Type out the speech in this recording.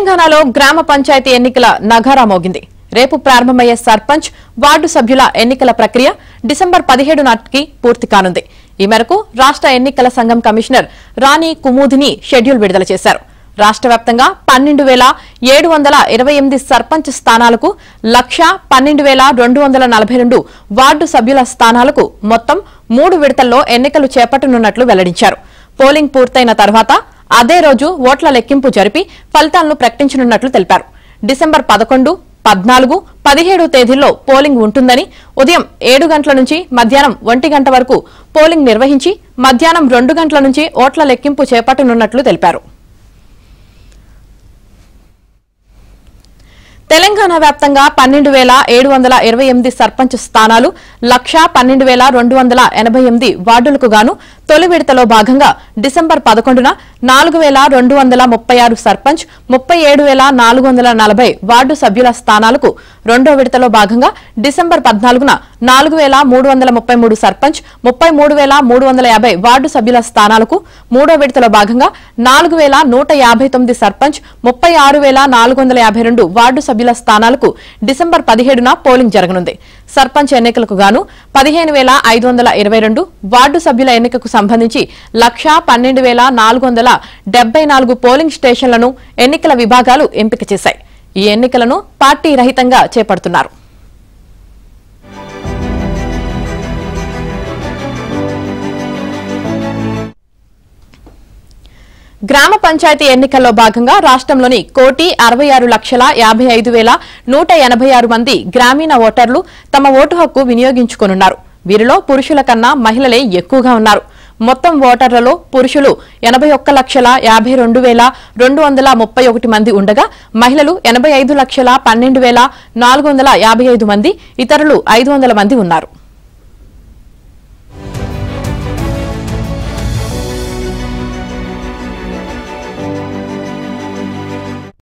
తెలంగాణలో గ్రామ పంచాయతీ ఎన్నికల నగారా మోగింది. రేపు ప్రారంభమయ్యే సర్పంచ్, వార్డు సభ్యుల ఎన్నికల ప్రక్రియ డిసెంబర్ 17 నాటికి పూర్తి కానుంది. ఈ మేరకు రాష్ట్ర ఎన్నికల సంఘం కమిషనర్ రాణి కుముదిని షెడ్యూల్ విడుదల చేశారు. రాష్ట్ర వ్యాప్తంగా 12,728 సర్పంచ్ స్థానాలకు 1,12,242 వార్డు సభ్యుల స్థానాలకు మొత్తం 3 విడతల్లో ఎన్నికలు చేపట్టనున్నట్లు వెల్లడించారు. పోలింగ్ పూర్తయిన తర్వాత అదే రోజు ఓట్ల లెక్కింపు జరిపి ఫలితాలను ప్రకటించనున్నట్లు తెలిపారు. డిసెంబర్ 11, 14, 17 తేదీల్లో పోలింగ్ ఉంటుందని, ఉదయం 7 గంటల నుంచి మధ్యాహ్నం 1 గంట వరకు పోలింగ్ నిర్వహించి మధ్యాహ్నం 2 గంటల నుంచి ఓట్ల లెక్కింపు చేపట్టనున్నట్లు తెలిపారు. తెలంగాణ వ్యాప్తంగా 12,728 సర్పంచ్ స్థానాలు, 1,12,288 వార్డులకు గాను తొలి విడతలో భాగంగా డిసెంబర్ 11న 4,236 సర్పంచ్, 37,440 వార్డు సభ్యుల స్థానాలకు రెండో విడతలో భాగంగా డిసెంబర్ 14న 4,333 సర్పంచ్, 33,350 వార్డు సభ్యుల స్థానాలకు మూడో విడతలో భాగంగా 4,159 సర్పంచ్, 36,452 వార్డు సభ్యుల స్థానాలకు డిసెంబర్ 17న పోలింగ్ జరగనుంది. సర్పంచ్ ఎన్నికలకు గాను 15,522, వార్డు సభ్యుల ఎన్నికకు సంబంధించి 1,12,474 పోలింగ్ స్టేషన్లను ఎన్నికల విభాగాలు ఎంపిక చేశాయి. ఈ ఎన్నికలను పార్టీ రహితంగా చేపడుతున్నారు. గ్రామ పంచాయతీ ఎన్నికల్లో భాగంగా రాష్ట్రంలోని 1,66,55,186 మంది గ్రామీణ ఓటర్లు తమ ఓటు హక్కు వినియోగించుకోనున్నారు. వీరిలో పురుషుల కన్నా మహిళలే ఎక్కువగా ఉన్నారు. మొత్తం ఓటర్లలో పురుషులు 81,52,231 మంది ఉండగా మహిళలు 85,12,455 మంది, ఇతరులు 500 మంది ఉన్నారు.